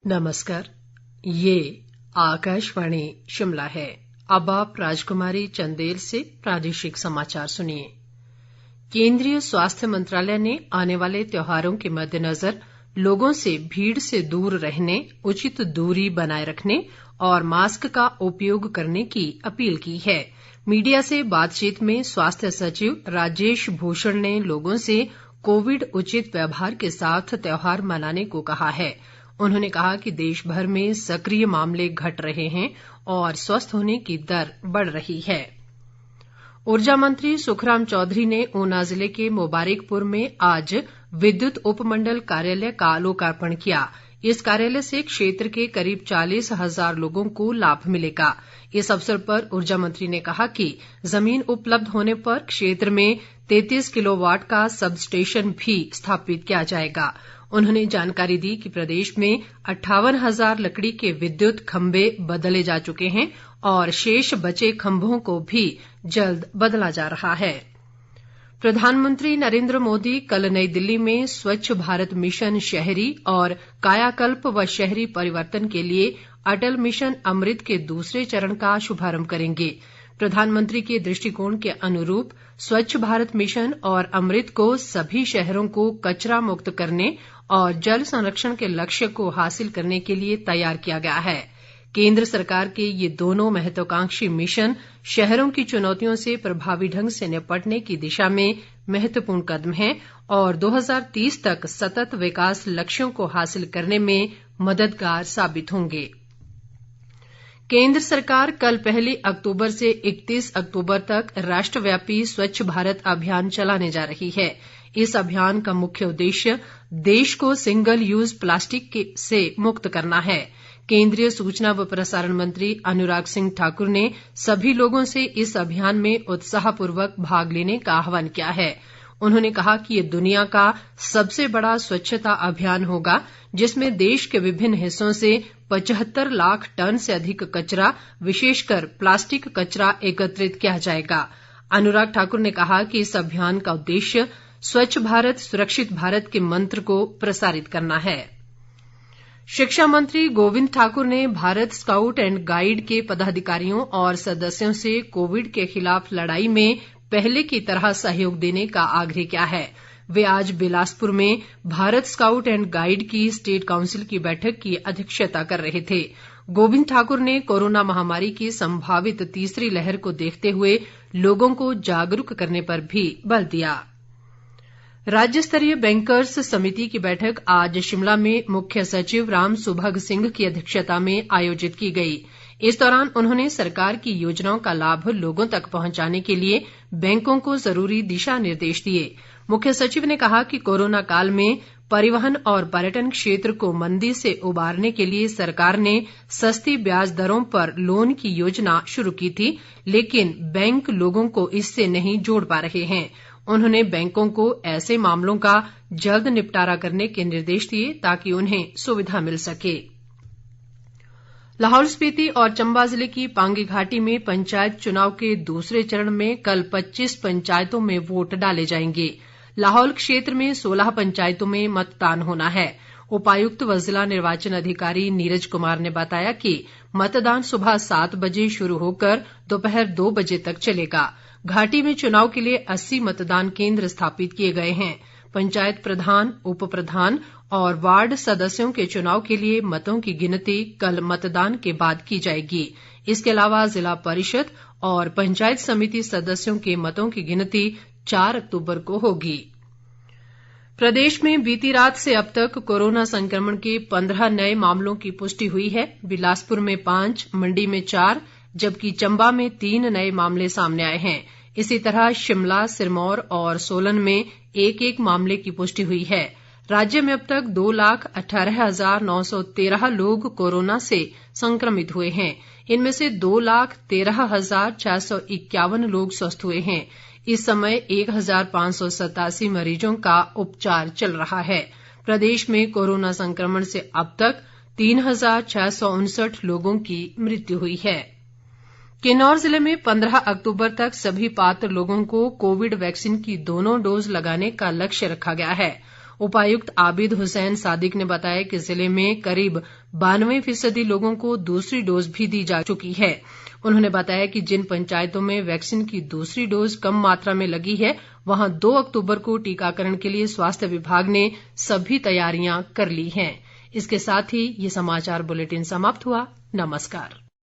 नमस्कार, ये आकाशवाणी शिमला है। अब आप राजकुमारी चंदेल से प्रादेशिक समाचार सुनिए। केंद्रीय स्वास्थ्य मंत्रालय ने आने वाले त्योहारों के मद्देनजर लोगों से भीड़ से दूर रहने, उचित दूरी बनाए रखने और मास्क का उपयोग करने की अपील की है। मीडिया से बातचीत में स्वास्थ्य सचिव राजेश भूषण ने लोगों से कोविड उचित व्यवहार के साथ त्योहार मनाने को कहा है। उन्होंने कहा कि देश भर में सक्रिय मामले घट रहे हैं और स्वस्थ होने की दर बढ़ रही है। ऊर्जा मंत्री सुखराम चौधरी ने ऊना जिले के मुबारिकपुर में आज विद्युत उपमंडल कार्यालय का लोकार्पण किया। इस कार्यालय से क्षेत्र के करीब 40,000 लोगों को लाभ मिलेगा। इस अवसर पर ऊर्जा मंत्री ने कहा कि जमीन उपलब्ध होने पर क्षेत्र में 33 किलोवाट का सब स्टेशन भी स्थापित किया जाएगा। उन्होंने जानकारी दी कि प्रदेश में 58,000 लकड़ी के विद्युत खंभे बदले जा चुके हैं और शेष बचे खंभों को भी जल्द बदला जा रहा है। प्रधानमंत्री नरेंद्र मोदी कल नई दिल्ली में स्वच्छ भारत मिशन शहरी और कायाकल्प व शहरी परिवर्तन के लिए अटल मिशन अमृत के दूसरे चरण का शुभारंभ करेंगे। प्रधानमंत्री के दृष्टिकोण के अनुरूप स्वच्छ भारत मिशन और अमृत को सभी शहरों को कचरा मुक्त करने और जल संरक्षण के लक्ष्य को हासिल करने के लिए तैयार किया गया है। केंद्र सरकार के ये दोनों महत्वाकांक्षी मिशन शहरों की चुनौतियों से प्रभावी ढंग से निपटने की दिशा में महत्वपूर्ण कदम हैं और 2030 तक सतत विकास लक्ष्यों को हासिल करने में मददगार साबित होंगे। केंद्र सरकार कल 1 अक्तूबर से 31 अक्तूबर तक राष्ट्रव्यापी स्वच्छ भारत अभियान चलाने जा रही है। इस अभियान का मुख्य उद्देश्य देश को सिंगल यूज प्लास्टिक से मुक्त करना है। केंद्रीय सूचना व प्रसारण मंत्री अनुराग सिंह ठाकुर ने सभी लोगों से इस अभियान में उत्साहपूर्वक भाग लेने का आह्वान किया है। उन्होंने कहा कि ये दुनिया का सबसे बड़ा स्वच्छता अभियान होगा जिसमें देश के विभिन्न हिस्सों से 75 लाख टन से अधिक कचरा, विशेषकर प्लास्टिक कचरा एकत्रित किया जाएगा। अनुराग ठाकुर ने कहा कि इस अभियान का उद्देश्य स्वच्छ भारत सुरक्षित भारत के मंत्र को प्रसारित करना है। शिक्षा मंत्री गोविंद ठाकुर ने भारत स्काउट एंड गाइड के पदाधिकारियों और सदस्यों से कोविड के खिलाफ लड़ाई में पहले की तरह सहयोग देने का आग्रह किया है। वे आज बिलासपुर में भारत स्काउट एंड गाइड की स्टेट काउंसिल की बैठक की अध्यक्षता कर रहे थे। गोविंद ठाकुर ने कोरोना महामारी की संभावित तीसरी लहर को देखते हुए लोगों को जागरूक करने पर भी बल दिया। राज्य स्तरीय बैंकर्स समिति की बैठक आज शिमला में मुख्य सचिव राम सुभग सिंह की अध्यक्षता में आयोजित की गई। इस दौरान उन्होंने सरकार की योजनाओं का लाभ लोगों तक पहुंचाने के लिए बैंकों को जरूरी दिशा निर्देश दिए। मुख्य सचिव ने कहा कि कोरोना काल में परिवहन और पर्यटन क्षेत्र को मंदी से उबारने के लिए सरकार ने सस्ती ब्याज दरों पर लोन की योजना शुरू की थी, लेकिन बैंक लोगों को इससे नहीं जोड़ पा रहे हैं। उन्होंने बैंकों को ऐसे मामलों का जल्द निपटारा करने के निर्देश दिए ताकि उन्हें सुविधा मिल सके। लाहौल स्पीति और चंबा जिले की पांगी घाटी में पंचायत चुनाव के दूसरे चरण में कल 25 पंचायतों में वोट डाले जाएंगे। लाहौल क्षेत्र में 16 पंचायतों में मतदान होना है। उपायुक्त व जिला निर्वाचन अधिकारी नीरज कुमार ने बताया कि मतदान सुबह 7 बजे शुरू होकर दोपहर 2 बजे तक चलेगा। घाटी में चुनाव के लिए 80 मतदान केंद्र स्थापित किए गए हैं। पंचायत प्रधान, उप प्रधान और वार्ड सदस्यों के चुनाव के लिए मतों की गिनती कल मतदान के बाद की जाएगी। इसके अलावा जिला परिषद और पंचायत समिति सदस्यों के मतों की गिनती 4 अक्तूबर को होगी। प्रदेश में बीती रात से अब तक कोरोना संक्रमण के 15 नए मामलों की पुष्टि हुई है। बिलासपुर में 5, मंडी में 4 जबकि चंबा में 3 नए मामले सामने आए हैं। इसी तरह शिमला, सिरमौर और सोलन में एक एक मामले की पुष्टि हुई है। राज्य में अब तक 2,18,913 लोग कोरोना से संक्रमित हुए हैं। इनमें से 2,13,651 लोग स्वस्थ हुए हैं। इस समय 1,587 मरीजों का उपचार चल रहा है। प्रदेश में कोरोना संक्रमण से अब तक 3,659 लोगों की मृत्यु हुई है। किन्नौर जिले में 15 अक्तूबर तक सभी पात्र लोगों को कोविड वैक्सीन की दोनों डोज लगाने का लक्ष्य रखा गया है। उपायुक्त आबिद हुसैन सादिक ने बताया कि जिले में करीब 92% लोगों को दूसरी डोज भी दी जा चुकी है। उन्होंने बताया कि जिन पंचायतों में वैक्सीन की दूसरी डोज कम मात्रा में लगी है वहां 2 अक्तूबर को टीकाकरण के लिए स्वास्थ्य विभाग ने सभी तैयारियां कर ली हैं। इसके साथ ही ये समाचार बुलेटिन समाप्त हुआ। नमस्कार।